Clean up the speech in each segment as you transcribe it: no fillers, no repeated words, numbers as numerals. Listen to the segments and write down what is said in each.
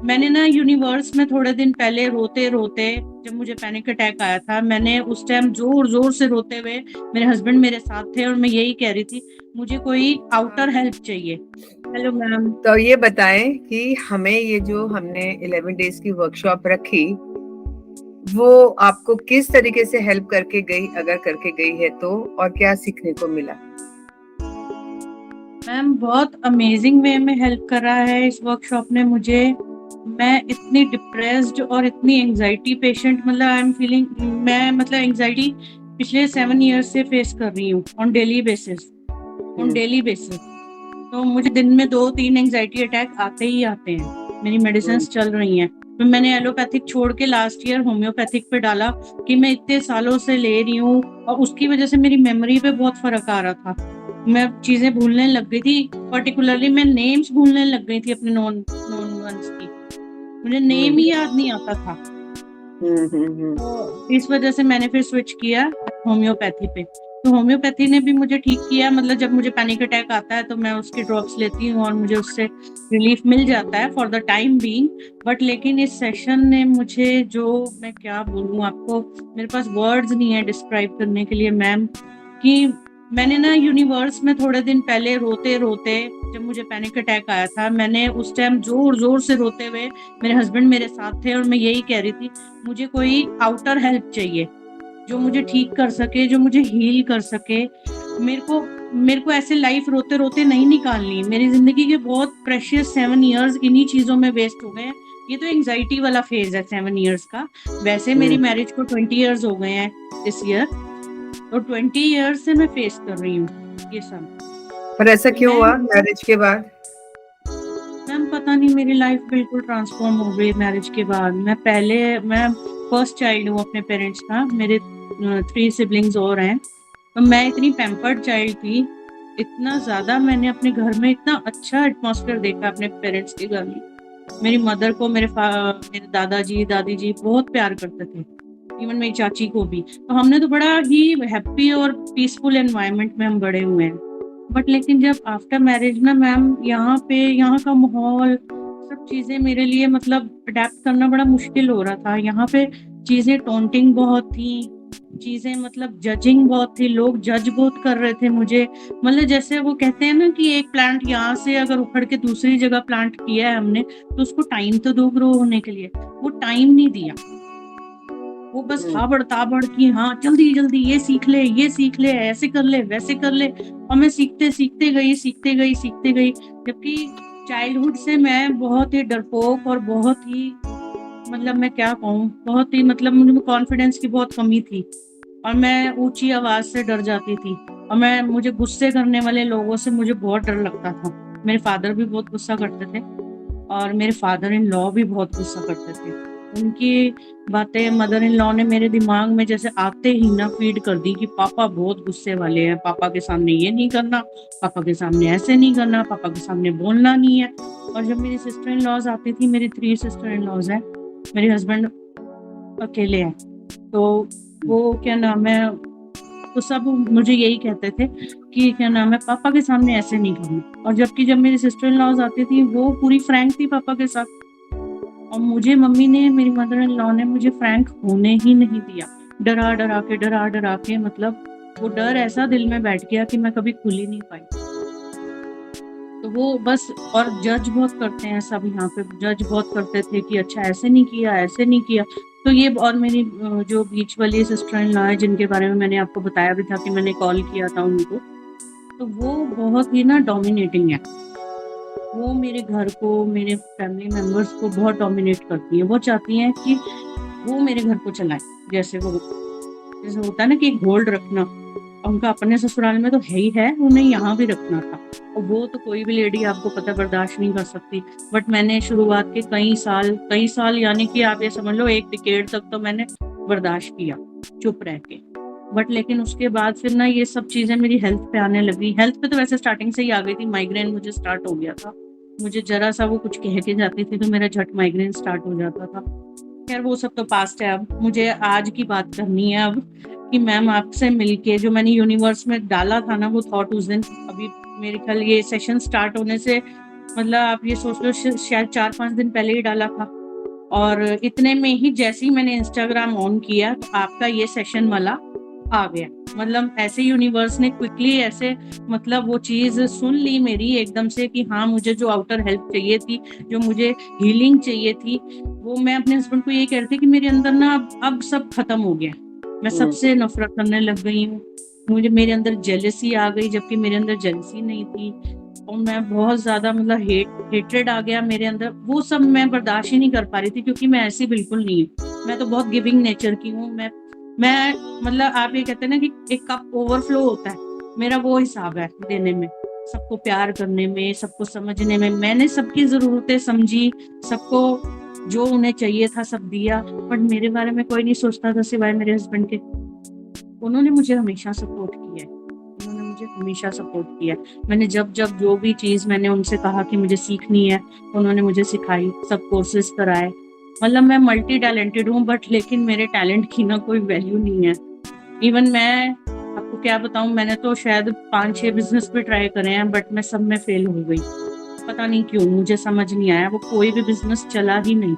मैंने ना यूनिवर्स में थोड़े दिन पहले रोते रोते, जब मुझे पैनिक अटैक आया था, मैंने उस टाइम जोर जोर से रोते हुए, मेरे हस्बैंड मेरे साथ थे और मैं यही कह रही थी, मुझे कोई आउटर हेल्प चाहिए। Hello ma'am. तो ये बताएं कि हमें ये जो हमने 11 डेज की वर्कशॉप रखी, वो आपको किस तरीके से हेल्प करके गई, अगर करके गई है तो, और क्या सीखने को मिला? मैम बहुत अमेजिंग वे में हेल्प करा है इस वर्कशॉप ने मुझे। मैं इतनी डिप्रेस्ड और इतनी एंजाइटी पेशेंट, मतलब आई एम फीलिंग, मैं मतलब एंजाइटी पिछले 7 ईयर्स से फेस कर रही हूँ on daily basis. On hmm. Daily basis तो मुझे दिन में 2-3 एंजाइटी अटैक आते ही आते हैं। मेरी मेडिसिन हम्म। चल रही हैं। तो मैंने एलोपैथिक छोड़ के लास्ट ईयर होम्योपैथिक पे डाला कि मैं इतने सालों से ले रही हूँ, और उसकी वजह से मेरी मेमोरी पे बहुत फर्क आ रहा था। मैं चीजें भूलने लग गई थी, पर्टिकुलरली मैं नेम्स भूलने लग गई थी अपने नॉन नॉन वंस की। मुझे नेम ही हम्म। याद नहीं आता था। हम्म। तो इस वजह से मैंने फिर स्विच किया होम्योपैथी पे। तो होम्योपैथी ने भी मुझे ठीक किया, मतलब जब मुझे पैनिक अटैक आता है तो मैं उसकी ड्रॉप्स लेती हूँ और मुझे उससे रिलीफ मिल जाता है for the time being. But लेकिन इस सेशन ने मुझे, जो मैं क्या बोलूँ आपको, मेरे पास वर्ड्स नहीं है डिस्क्राइब करने के लिए मैम, कि मैंने ना यूनिवर्स में थोड़े दिन पहले रोते रोते, जब मुझे पैनिक अटैक आया था, मैंने उस टाइम जोर जोर से रोते हुए, मेरे हस्बैंड मेरे साथ थे और मैं यही कह रही थी, मुझे कोई आउटर हेल्प चाहिए जो मुझे ठीक कर सके, जो मुझे हील कर सके। मेरे को ऐसे लाइफ रोते रोते नहीं निकालनी। मेरी जिंदगी के बहुत प्रेशियस 7 ईयर्स इन्हीं चीजों में वेस्ट हो गए हैं। ये तो एंजाइटी वाला फेज है 7 ईयर्स का। वैसे मेरी हम्म। मैरिज को 20 ईयर्स हो गए हैं इस ईयर। तो 20 ईयर्स से मैं फेस कर रही हूँ ये सब। पर ऐसा तो क्यों मैं, हुआ मैरिज के बाद? मैम पता नहीं, मेरी लाइफ बिल्कुल ट्रांसफॉर्म हो गई मैरिज के बाद। मैं फर्स्ट चाइल्ड हूँ अपने पेरेंट्स का। मेरे 3 सिबलिंग्स और हैं। तो मैं इतनी पैम्पर्ड चाइल्ड थी। इतना ज्यादा मैंने अपने घर में इतना अच्छा एटमॉस्फेयर देखा अपने पेरेंट्स के घर में। मेरी मदर को मेरे दादाजी दादी जी बहुत प्यार करते थे। इवन मेरी चाची को भी। तो हमने तो बड़ा ही हैप्पी और पीसफुल एनवायरनमेंट में हम बड़े हुए हैं। बट लेकिन जब आफ्टर मैरिज ना मैम, यहाँ का माहौल, सब चीजें मेरे लिए मतलब अडेप्ट करना बड़ा मुश्किल हो रहा था। यहाँ पे चीजें टॉन्टिंग बहुत थी, चीजें मतलब जजिंग बहुत थी, लोग जज बहुत कर रहे थे मुझे। मतलब जैसे वो कहते हैं ना कि एक प्लांट यहाँ से अगर उखड़ के दूसरी जगह प्लांट किया है हमने, तो उसको टाइम तो दो ग्रो होने के लिए। वो टाइम नहीं दिया। वो बस हम्म। हाबड़ ताबड़ की, हाँ जल्दी जल्दी ये सीख ले, ये सीख ले, ऐसे कर ले, वैसे कर ले। और मैं सीखते सीखते गई, सीखते गई, सीखते गई। जबकि चाइल्डहुड से मैं बहुत ही डरपोक और बहुत ही, मतलब मैं क्या कहूँ, बहुत ही, मतलब मुझे कॉन्फिडेंस की बहुत कमी थी। और मैं ऊंची आवाज से डर जाती थी। और मुझे गुस्से करने वाले लोगों से मुझे बहुत डर लगता था। मेरे फादर भी बहुत गुस्सा करते थे, और मेरे फादर इन लॉ भी बहुत गुस्सा करते थे। उनकी बातें मदर इन लॉ ने मेरे दिमाग में जैसे आते ही ना फीड कर दी कि पापा बहुत गुस्से वाले हैं, पापा के सामने ये नहीं करना, पापा के सामने ऐसे नहीं करना, पापा के सामने बोलना नहीं है। और जब मेरी सिस्टर इन लॉज आती थी, मेरी 3 सिस्टर इन लॉज हैं, मेरे हस्बैंड अकेले हैं। तो वो क्या नाम है, तो सब मुझे यही कहते थे कि क्या नाम है, पापा के सामने ऐसे नहीं करना। और जबकि जब मेरी सिस्टर इन लॉज आती थी, वो पूरी फ्रैंक थी पापा के साथ। और मुझे मम्मी ने, मेरी मदर इन लॉ ने मुझे फ्रैंक होने ही नहीं दिया। डरा डरा के, डरा डरा के, मतलब वो डर ऐसा दिल में बैठ गया कि मैं कभी खुल ही नहीं पाई। तो वो बस, और जज बहुत करते हैं सब यहाँ पे, जज बहुत करते थे कि अच्छा ऐसे नहीं किया, ऐसे नहीं किया। तो ये, और मेरी जो बीच वाली सिस्टर इन लॉ है, जिनके बारे में मैंने आपको बताया भी था कि मैंने कॉल किया था उनको, तो वो बहुत ही ना डोमिनेटिंग है। वो मेरे घर को, मेरे फैमिली मेंबर्स को बहुत डोमिनेट करती है। वो चाहती हैं कि वो मेरे घर को चलाए। जैसे वो, जैसे होता है ना कि होल्ड रखना। उनका अपने ससुराल में तो है ही है, उन्हें यहाँ भी रखना था। और वो तो कोई भी लेडी आपको पता बर्दाश्त नहीं कर सकती। बट मैंने शुरुआत के कई साल यानी कि आप ये समझ लो 1 डिकेड तक तो मैंने बर्दाश्त किया चुप रह के। बट लेकिन उसके बाद फिर ना ये सब चीजें मेरी हेल्थ पे आने लगी। हेल्थ पे तो वैसे स्टार्टिंग से ही आ गई थी, माइग्रेन मुझे स्टार्ट हो गया था। मुझे जरा सा वो कुछ कह के जाती थी तो मेरा झट माइग्रेन स्टार्ट हो जाता था। खैर वो सब तो पास्ट है। अब मुझे आज की बात करनी है अब, कि मैम आपसे मिलके जो मैंने यूनिवर्स में डाला था ना वो थॉट उस दिन, अभी मेरे ख्याल ये सेशन स्टार्ट होने से मतलब आप ये सोच लो शायद 4-5 दिन पहले ही डाला था, और इतने में ही जैसे ही मैंने इंस्टाग्राम ऑन किया तो आपका ये सेशन वाला आ गया। मतलब ऐसे यूनिवर्स ने क्विकली ऐसे मतलब वो चीज सुन ली मेरी एकदम से कि हाँ, मुझे जो आउटर हेल्प चाहिए थी, जो मुझे हीलिंग चाहिए थी, वो मैं अपने हस्बैंड को ये कहती कि मेरे अंदर ना अब सब खत्म हो गया, मैं सबसे नफरत करने लग गई हूँ, मुझे मेरे अंदर जेलसी आ गई जबकि मेरे अंदर जेलसी नहीं थी, और मैं बहुत ज्यादा मतलब हेट्रेड आ गया मेरे अंदर। वो सब मैं बर्दाश्त ही नहीं कर पा रही थी क्योंकि मैं ऐसी बिल्कुल नहीं हूँ, मैं तो बहुत गिविंग नेचर की हूँ। मैं मतलब आप ये कहते हैं ना कि एक कप ओवरफ्लो होता है, मेरा वो हिसाब है देने में, सबको प्यार करने में, सबको समझने में। मैंने सबकी जरूरतें समझी, सबको जो उन्हें चाहिए था सब दिया, बट मेरे बारे में कोई नहीं सोचता था सिवाय मेरे हस्बैंड के। उन्होंने मुझे हमेशा सपोर्ट किया है, उन्होंने मुझे हमेशा सपोर्ट किया है। मैंने जब जब जो भी चीज मैंने उनसे कहा कि मुझे सीखनी है, उन्होंने मुझे सिखाई, सब कोर्सेज कराए। मतलब मैं मल्टी टैलेंटेड हूँ, बट लेकिन मेरे टैलेंट की ना कोई वैल्यू नहीं है। इवन मैं आपको क्या बताऊं, मैंने तो शायद 5-6 बिजनेस भी ट्राई करे हैं, बट मैं सब में फेल हो गई। पता नहीं क्यों, मुझे समझ नहीं आया, वो कोई भी बिजनेस चला ही नहीं।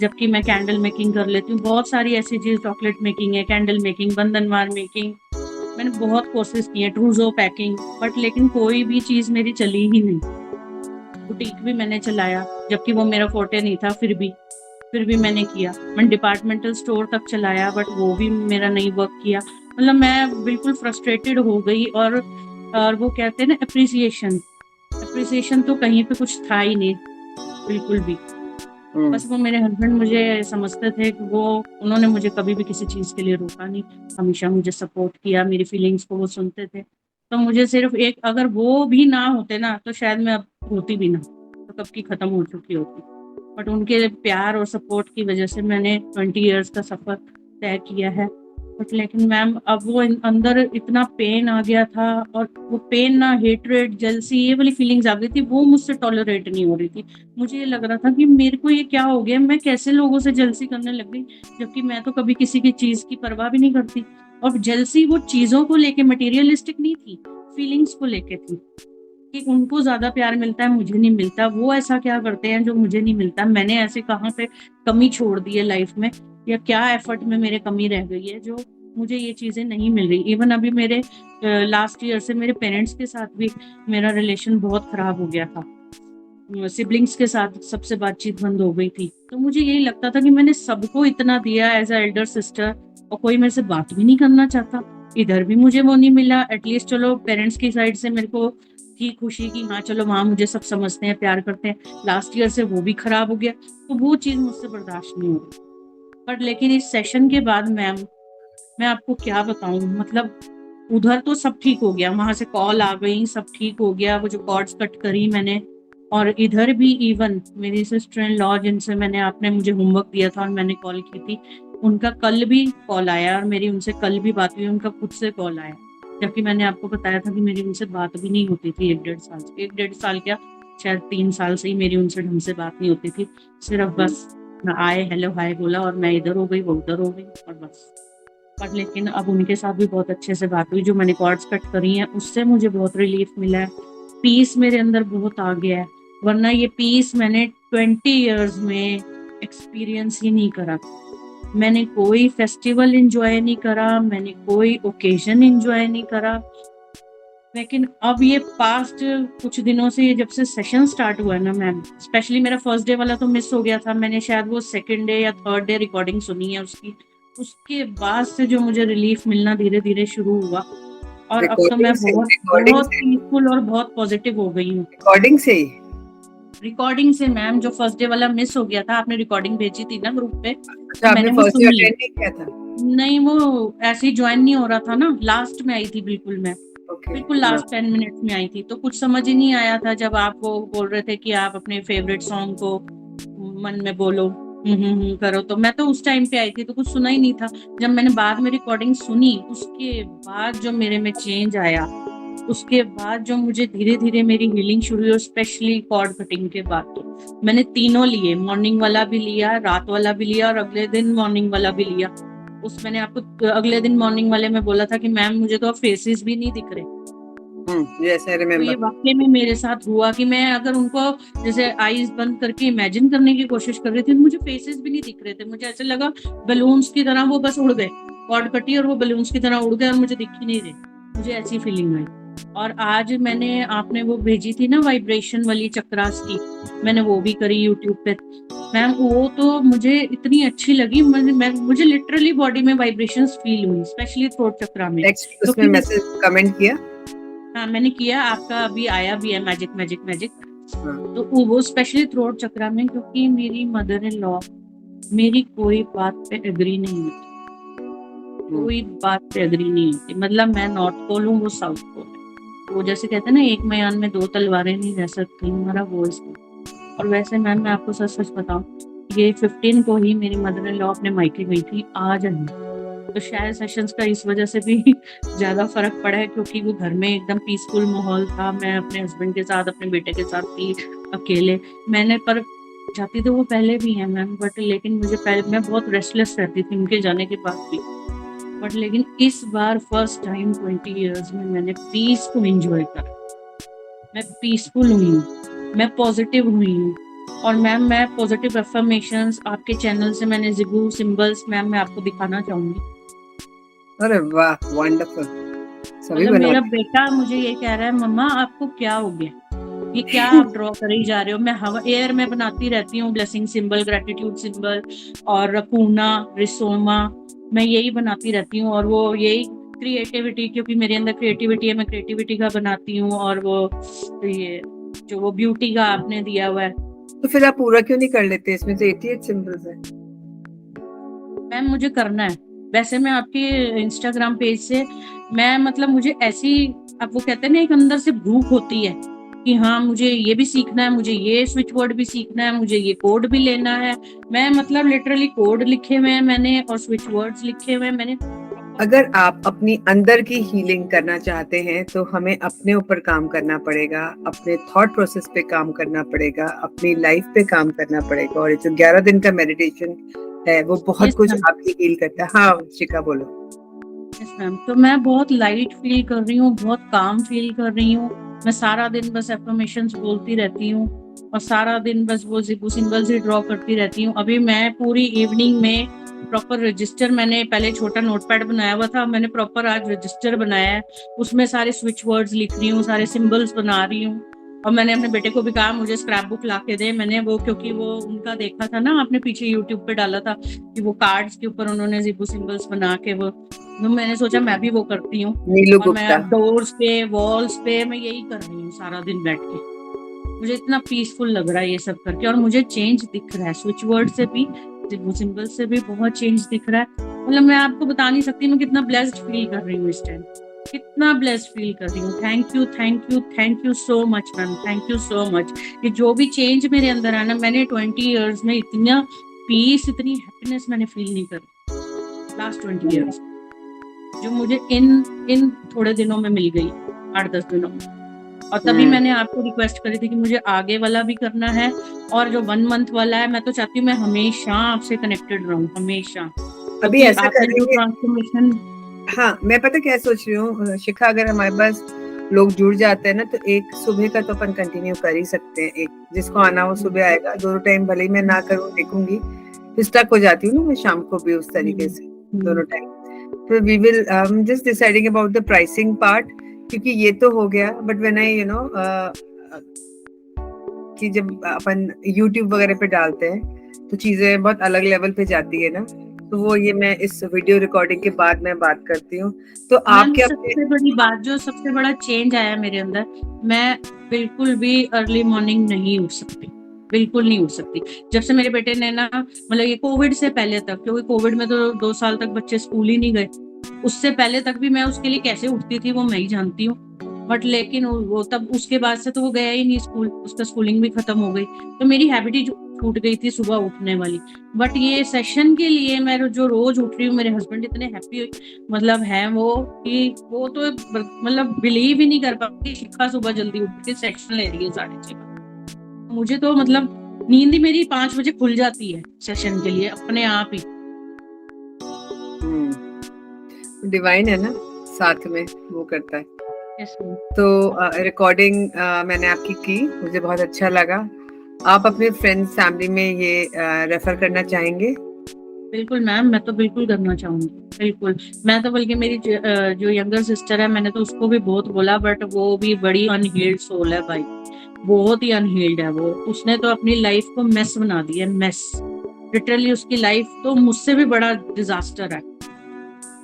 जबकि मैं कैंडल मेकिंग कर लेती हूँ, बहुत सारी ऐसी चीज, चॉकलेट मेकिंग है, कैंडल मेकिंग, बंधनवार मेकिंग, मैंने बहुत कोशिश की है, ट्रूजो पैकिंग, बट लेकिन कोई भी चीज मेरी चली ही नहीं। बुटीक भी मैंने चलाया जबकि वो मेरा फोर्टे नहीं था, फिर भी मैंने किया। मैंने डिपार्टमेंटल स्टोर तक चलाया, बट वो भी मेरा नहीं वर्क किया। मतलब मैं बिल्कुल फ्रस्ट्रेटेड हो गई। और वो कहते हैं ना अप्रिसिएशन, अप्रिसिएशन तो कहीं पे कुछ था ही नहीं, बिल्कुल भी। बस वो मेरे हस्बैंड मुझे समझते थे कि वो, उन्होंने मुझे कभी भी किसी चीज के लिए रोका नहीं, हमेशा मुझे सपोर्ट किया, मेरी फीलिंग्स को वो सुनते थे। तो मुझे सिर्फ एक, अगर वो भी ना होते ना तो शायद मैं अब होती भी ना, तो कब की खत्म हो चुकी होती। बट उनके प्यार और सपोर्ट की वजह से मैंने 20 इयर्स का सफर तय किया है। बट लेकिन मैम अब वो अंदर इतना पेन आ गया था, और वो पेन ना, हेट्रेड, जेलसी, ये वाली फीलिंग्स आ गई थी, वो मुझसे टॉलरेट नहीं हो रही थी। मुझे ये लग रहा था कि मेरे को ये क्या हो गया, मैं कैसे लोगों से जेलसी करने लग गई, जबकि मैं तो कभी किसी की चीज की परवाह भी नहीं करती। और जेलसी वो चीजों को लेके मटेरियलिस्टिक नहीं थी, फीलिंग्स को लेके थी कि उनको ज्यादा प्यार मिलता है, मुझे नहीं मिलता, वो ऐसा क्या करते हैं जो मुझे नहीं मिलता, मैंने ऐसे कहाँ पे कमी छोड़ दी है लाइफ में, या क्या एफर्ट में मेरे कमी रह गई है जो मुझे ये चीजें नहीं मिल रही। इवन अभी मेरे लास्ट ईयर से मेरे पेरेंट्स के साथ भी मेरा रिलेशन बहुत खराब हो गया था, सिबलिंग्स के साथ सबसे बातचीत बंद हो गई थी। तो मुझे यही लगता था कि मैंने सबको इतना दिया एज अ एल्डर सिस्टर, और कोई मेरे से बात भी नहीं करना चाहता। इधर भी मुझे वो नहीं मिला, एटलीस्ट चलो पेरेंट्स की साइड से मेरे को थी खुशी कि हाँ चलो वहां मुझे सब समझते हैं, प्यार करते हैं। लास्ट ईयर से वो भी खराब हो गया, तो वो चीज मुझसे बर्दाश्त नहीं हो रही। पर लेकिन इस सेशन के बाद मैम, मैं आपको क्या बताऊं, मतलब उधर तो सब ठीक हो गया, वहां से कॉल आ गई, सब ठीक हो गया, वो जो कॉर्ड्स कट करी मैंने। और इधर भी इवन मेरी सिस्टर इन लॉ, जिनसे मैंने, आपने मुझे होमवर्क दिया था और मैंने कॉल की थी, उनका कल भी कॉल आया, और मेरी उनसे कल भी बात हुई, उनका खुद से कॉल आया। जबकि मैंने आपको बताया था कि मेरी उनसे बात भी नहीं होती थी 1-1.5 साल से, 1-1.5 साल क्या, शायद 3 साल से ही मेरी उनसे ढंग से बात नहीं होती थी। सिर्फ बस मैं आए, हेलो हाय बोला, और मैं इधर हो गई, वो उधर हो गई, और बस। पर लेकिन अब उनके साथ भी बहुत अच्छे से बात हुई, जो मैंने कॉर्ड्स कट करी हैं उससे मुझे बहुत रिलीफ मिला है, पीस मेरे अंदर बहुत आ गया है। वरना ये पीस मैंने 20 इयर्स में एक्सपीरियंस ही नहीं करा। मैंने कोई फेस्टिवल एंजॉय नहीं करा, मैंने कोई ओकेजन एंजॉय नहीं करा। लेकिन अब ये पास्ट कुछ दिनों से, ये जब से सेशन स्टार्ट हुआ है ना मैम, स्पेशली मेरा फर्स्ट डे वाला तो मिस हो गया था, मैंने शायद वो सेकंड डे या थर्ड डे रिकॉर्डिंग सुनी है उसकी। उसके बाद से जो मुझे रिलीफ मिलना धीरे धीरे शुरू हुआ, और अब तो मैं बहुत बहुत पीसफुल और बहुत पॉजिटिव हो गई हूँ। रिकॉर्डिंग से मैम, जो फर्स्ट डे वाला मिस हो गया था, आपने रिकॉर्डिंग भेजी थी ना ग्रुप पे, अच्छा, तो मैंने वो फर्स्ट डे सुनी। अटेंड नहीं किया था? नहीं, वो ऐसे ही ज्वाइन नहीं हो रहा था ना, लास्ट में आई थी बिल्कुल मैं, बिल्कुल लास्ट 10 मिनट्स में आई थी, तो कुछ समझ ही नहीं आया था जब आप वो बोल रहे थे कि आप अपने फेवरेट सॉन्ग को मन में बोलो, करो, तो मैं तो उस टाइम पे आई थी तो कुछ सुना ही नहीं था। जब मैंने बाद में रिकॉर्डिंग सुनी, उसके बाद जो मेरे में चेंज आया, उसके बाद जो मुझे धीरे धीरे मेरी हीलिंग शुरू हुई, स्पेशली कॉर्ड कटिंग के बाद, तो मैंने तीनों लिए, मॉर्निंग वाला भी लिया, रात वाला भी लिया, और अगले दिन मॉर्निंग वाला भी लिया। उस मैंने आपको अगले दिन मॉर्निंग वाले में बोला था कि मैम मुझे तो अब फेसेस भी नहीं दिख रहे, यस आई तो ये रिमेम्बर। वाकई में मेरे साथ हुआ कि मैं अगर उनको जैसे आईज बंद करके इमेजिन करने की कोशिश कर रही थी, मुझे फेसेस भी नहीं दिख रहे थे, मुझे ऐसे लगा बलून्स की तरह वो बस उड़ गए, कॉर्ड कटी और वो बलून्स की तरह उड़ गए और मुझे दिख ही नहीं रहे, मुझे ऐसी फीलिंग आई। और आज मैंने आपने वो भेजी थी ना वाइब्रेशन वाली चक्रास की, मैंने वो भी करी यूट्यूब पे मैम, वो तो मुझे इतनी अच्छी लगी, मुझे लिटरली बॉडी में वाइब्रेशंस फील हुई, स्पेशली थ्रोट चक्रा में, नेक्स्ट उसमें क्योंकि मैसेज कमेंट किया। हाँ मैंने किया, आपका अभी आया भी है मैजिक मैजिक मैजिक। हाँ। तो वो स्पेशली थ्रोट चक्रा में, क्योंकि मेरी मदर इन लॉ मेरी कोई बात पे एग्री नहीं होती, कोई बात पे एग्री नहीं होती, मतलब मैं नॉर्थ पोल हूँ, वो साउथ पोल है, वो जैसे कहते हैं ना एक मयान में दो तलवारें नहीं रह सकती, हमारा वो इसमें। और वैसे मैम मैं आपको सच सच बताऊं, ये 15 को ही मेरी मदर इन लॉ अपने मायके गई थी, आज आई, तो शायद सेशंस का इस वजह से भी ज्यादा फर्क पड़ा है, क्योंकि वो घर में एकदम पीसफुल माहौल था, मैं अपने हस्बैंड के साथ अपने बेटे के साथ थी अकेले। मैंने पर जाती तो वो पहले भी है मैम, बट लेकिन मुझे पहले मैं बहुत रेस्टलेस रहती थी उनके जाने के बाद भी, बट लेकिन इस बार फर्स्ट टाइम 20 इयर्स में मैंने पीस को एंजॉय करा, मैं पीसफुल हुई हूँ, मैं पॉजिटिव हुई हूँ। और मैम मैं पॉजिटिव अफर्मेशंस आपके चैनल से मैंने जिगू सिंबल्स मैम मैं आपको दिखाना चाहूंगी। अरे वाह वंडरफुल, सभी मतलब मेरा बनवाते बेटा मुझे ये कह रहा है मम्मा आपको क्या हो गया, ये क्या हैं। आप ड्रॉ करे ही जा रहे हो। मैं हवा एयर में बनाती रहती हूँ, ब्लेसिंग सिंबल, ग्रेटिट्यूड सिंबल और पूना रिसोमा, मैं यही बनाती रहती हूँ। और वो यही क्रिएटिविटी, क्योंकि मेरे अंदर क्रिएटिविटी है, मैं क्रिएटिविटी का बनाती हूँ। और वो ये जो वो ब्यूटी का आपने दिया हुआ है तो फिर आप पूरा क्यों नहीं कर लेते, इसमें तो 88 सिंबल्स है। मैम, मुझे करना है। वैसे मैं आपके इंस्टाग्राम पेज से मैं मतलब मुझे ऐसी, आप वो कहते हैं ना एक अंदर से भूख होती है कि हाँ मुझे ये भी सीखना है, मुझे ये स्विच वर्ड भी सीखना है, मुझे ये कोड भी लेना है। मैं मतलब लिटरली कोड लिखे हुए हैं मैंने और स्विच वर्ड्स लिखे हुए हैं मैंने। अगर आप अपनी अंदर की हीलिंग करना चाहते हैं तो हमें अपने ऊपर काम करना पड़ेगा, अपने थॉट प्रोसेस पे काम करना पड़ेगा, अपनी लाइफ पे काम करना पड़ेगा। और ये जो 11 दिन का मेडिटेशन है वो बहुत यस कुछ मैम, आपकी हील करता है। हाँ शिखा बोलो। Yes ma'am. तो मैं बहुत लाइट फील कर रही हूँ, बहुत काम फील कर रही हूँ। मैं सारा दिन बस एफर्मेशंस बोलती रहती हूँ और सारा दिन बस वो जिगू सिंबल्स ही ड्रॉ करती रहती हूँ। अभी मैं पूरी इवनिंग में प्रॉपर रजिस्टर, मैंने पहले छोटा नोटपैड बनाया हुआ था, मैंने प्रॉपर आज रजिस्टर बनाया है, उसमें सारे स्विच वर्ड्स लिख रही हूँ, सारे सिंबल्स बना रही हूँ। और मैंने अपने बेटे को भी कहा मुझे स्क्रैप बुक ला के दे, मैंने वो क्योंकि वो उनका देखा था ना, आपने पीछे यूट्यूब पे डाला था कि वो कार्ड्स के ऊपर उन्होंने जिगू सिंबल्स बना के वो, तो मैंने सोचा मैं भी वो करती हूँ। नीलू और मैं गुप्ता। अब डोर्स पे वॉल्स पे मैं यही कर रही हूँ सारा दिन बैठ के, मुझे इतना पीसफुल लग रहा है ये सब करके। और मुझे चेंज दिख रहा है, स्विच वर्ड से भी जिगू सिंबल से भी बहुत चेंज दिख रहा है। मतलब मैं आपको बता नहीं सकती मैं कितना ब्लेस्ड फील कर रही हूँ इस टाइम, कितना ब्लेस्ड फील कर रही हूँ। Thank you thank you thank you so much ma'am, thank you so much. ये जो भी चेंज मेरे अंदर है ना, मैंने 20 इयर्स में इतना पीस इतनी हैप्पीनेस मैंने फील नहीं करी लास्ट 20 इयर्स, जो मुझे इन थोड़े दिनों में मिल गई, 8-10 दिनों में। और तभी मैंने आपको रिक्वेस्ट करी थी कि मुझे आगे वाला भी करना है, और जो 1 मंथ वाला है मैं तो चाहती हूँ मैं हमेशा आपसे कनेक्टेड रहूं, हमेशा, अभी क्योंकि ऐसा आपने जो करेंगे। ट्रांसफॉर्मेशन। हाँ मैं पता क्या सोच रही हूँ शिखा, अगर हमारे पास लोग जुड़ जाते हैं ना तो एक सुबह का तो अपन कंटिन्यू कर ही सकते हैं। एक जिसको आना हो सुबह आएगा, दोनों टाइम भले ही मैं ना करूँ देखूंगी, फिर स्टक हो जाती हूँ ना मैं शाम को भी उस तरीके से दोनों टाइम। तो we will just deciding about the pricing part, क्योंकि ये तो हो गया, but when I you know कि जब अपन YouTube वगैरह पे डालते हैं तो चीजें बहुत अलग लेवल पे जाती है ना, तो वो ये मैं इस वीडियो रिकॉर्डिंग के बाद मैं बात करती हूँ। तो आप मैम क्या सबसे बड़ी बात, जो सबसे बड़ा चेंज आया मेरे अंदर, मैं बिल्कुल भी अर्ली मॉर्निंग नहीं उठ सकती, बिल्कुल नहीं उठ सकती। जब से मेरे बेटे ने ना, मतलब ये कोविड से पहले तक, क्योंकि कोविड में तो 2 साल तक बच्चे स्कूल ही नहीं गए, उससे पहले तक भी मैं उसके लिए कैसे उठती थी वो मैं ही जानती हूँ। बट लेकिन वो तब उसके बाद से तो वो गया ही नहीं स्कूल, उसका स्कूलिंग भी खत्म हो गई, तो मेरी हैबिट ही छूट गई थी सुबह उठने वाली। बट ये सेशन के लिए मैं जो रोज उठ रही हूँ, मेरे हस्बैंड इतने हैप्पी मतलब है वो कि वो तो मतलब बिलीव ही नहीं कर पाती, शिखा सुबह जल्दी उठ के सेशन ले रही है 6:30। मुझे तो मतलब नींद ही मेरी 5 बजे खुल जाती है सेशन के लिए अपने आप ही। डिवाइन है ना साथ में, वो करता है। Yes ma'am. तो रिकॉर्डिंग मैंने आपकी की, मुझे बहुत अच्छा लगा। आप अपने फ्रेंड्स फैमिली में ये रेफर करना चाहेंगे? बिल्कुल मैम, मैं तो बिल्कुल करना चाहूँगी, बिल्कुल। मैं तो बल्कि मेरी जो यंगर सिस्टर है, मैंने तो उसको भी बहुत बोला, बट वो भी बड़ी अनहील्ड सोल है भाई, बहुत ही अनहील्ड है वो। उसने तो अपनी लाइफ को मेस बना दी है, मेस। लिटरली उसकी लाइफ तो मुझसे भी बड़ा डिजास्टर है।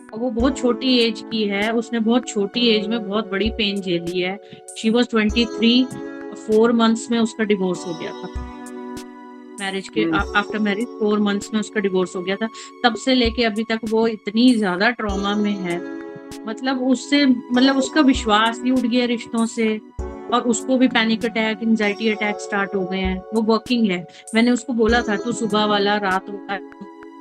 और वो बहुत छोटी एज की है, उसने बहुत छोटी एज में बहुत बड़ी पेन झेली है। शी वॉज 23, 4 मंथ्स में उसका डिवोर्स हो गया था। मैरिज के आफ्टर मैरिज 4 मंथ्स में उसका डिवोर्स हो गया था। तब से लेके अभी तक वो इतनी ज्यादा ट्रॉमा में है, मतलब उससे, मतलब उसका विश्वास ही उठ गया रिश्तों से। और उसको भी panic attack, anxiety attack start हो गए हैं। वो वर्किंग है, मैंने उसको बोला था तू सुबह वाला रात वाला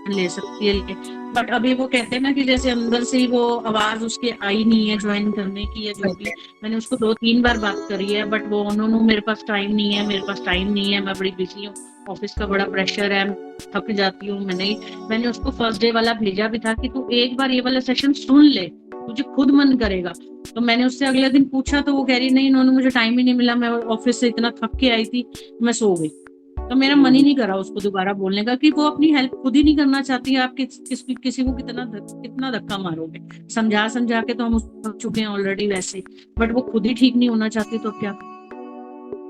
ले सकती है ले, बट अभी वो कहते हैं ना कि जैसे अंदर से ही वो आवाज उसके आई नहीं है ज्वाइन करने की या जो भी। मैंने उसको 2-3 बार बात करी है, बट वो उन्होंने मेरे पास टाइम नहीं है, मेरे पास टाइम नहीं है, मैं बड़ी बिजी हूँ, ऑफिस का बड़ा प्रेशर है, थक जाती हूँ। मैंने उसको फर्स्ट डे वाला भेजा भी था कि तू एक बार ये वाला सेशन सुन ले, तुझे खुद मन करेगा। तो मैंने उससे अगले दिन पूछा तो वो कह रही नहीं, इन्होंने मुझे टाइम ही नहीं मिला, मैं ऑफिस से इतना थक के आई थी, मैं सो गई। तो मेरा मन ही नहीं करा उसको दोबारा बोलने का, कि वो अपनी हेल्प खुद ही नहीं करना चाहती है। आप किसी को कितना धक्का मारोगे? समझा समझा के तो हम उसको थक चुके हैं ऑलरेडी वैसे, बट वो खुद ही ठीक नहीं होना चाहती तो क्या।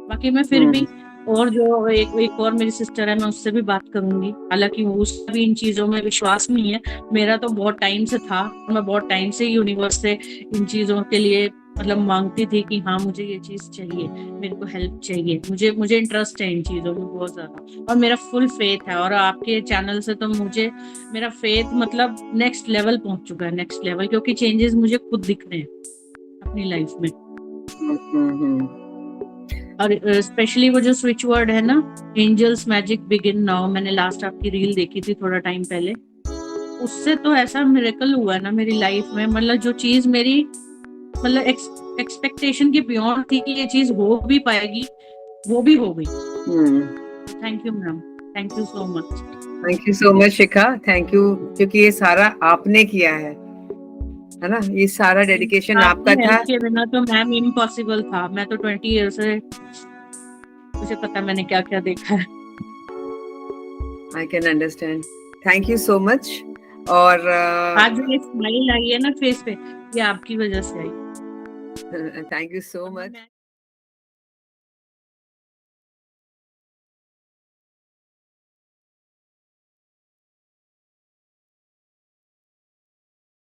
बाकी मैं फिर भी, और जो एक और मेरी सिस्टर है, मैं उससे भी बात करूंगी। हालांकि वो उसका भी इन चीजों में विश्वास नहीं है, मेरा तो बहुत टाइम से था। मैं बहुत टाइम से यूनिवर्स से इन चीजों के लिए मतलब मांगती थी कि हाँ मुझे ये चीज चाहिए, मेरे को हेल्प चाहिए, मुझे मुझे इंटरेस्ट है इन चीजों में बहुत ज्यादा, और मेरा फुल फेथ है। और आपके चैनल से तो मुझे मेरा फेथ मतलब नेक्स्ट लेवल पहुंच चुका है, नेक्स्ट लेवल, क्योंकि चेंजेस मुझे खुद दिख रहे हैं अपनी लाइफ में। और स्पेशली वो जो स्विच वर्ड है ना, एंजल्स मैजिक बिगिन नाउ, मैंने लास्ट आपकी रील देखी थी थोड़ा टाइम पहले, उससे तो ऐसा मिरेकल हुआ है ना मेरी लाइफ में। मतलब जो चीज मेरी मतलब एक्सपेक्टेशन के बियॉन्ड थी कि ये चीज हो भी पाएगी, वो भी हो गई। Thank you ma'am, thank you so much. Thank you so much Shikha, thank you, क्योंकि ये सारा आपने किया है ना, ये सारा डेडिकेशन आपका आपकी था। हेल्प के बिना तो मैम इम्पॉसिबल था। मैं तो 20 ईयर से, मुझे पता मैंने क्या क्या देखा है। I can understand, thank you so much. और आज जो ये स्माइल आई है ना फेस पे, ये आपकी वजह से आई। Thank you so much.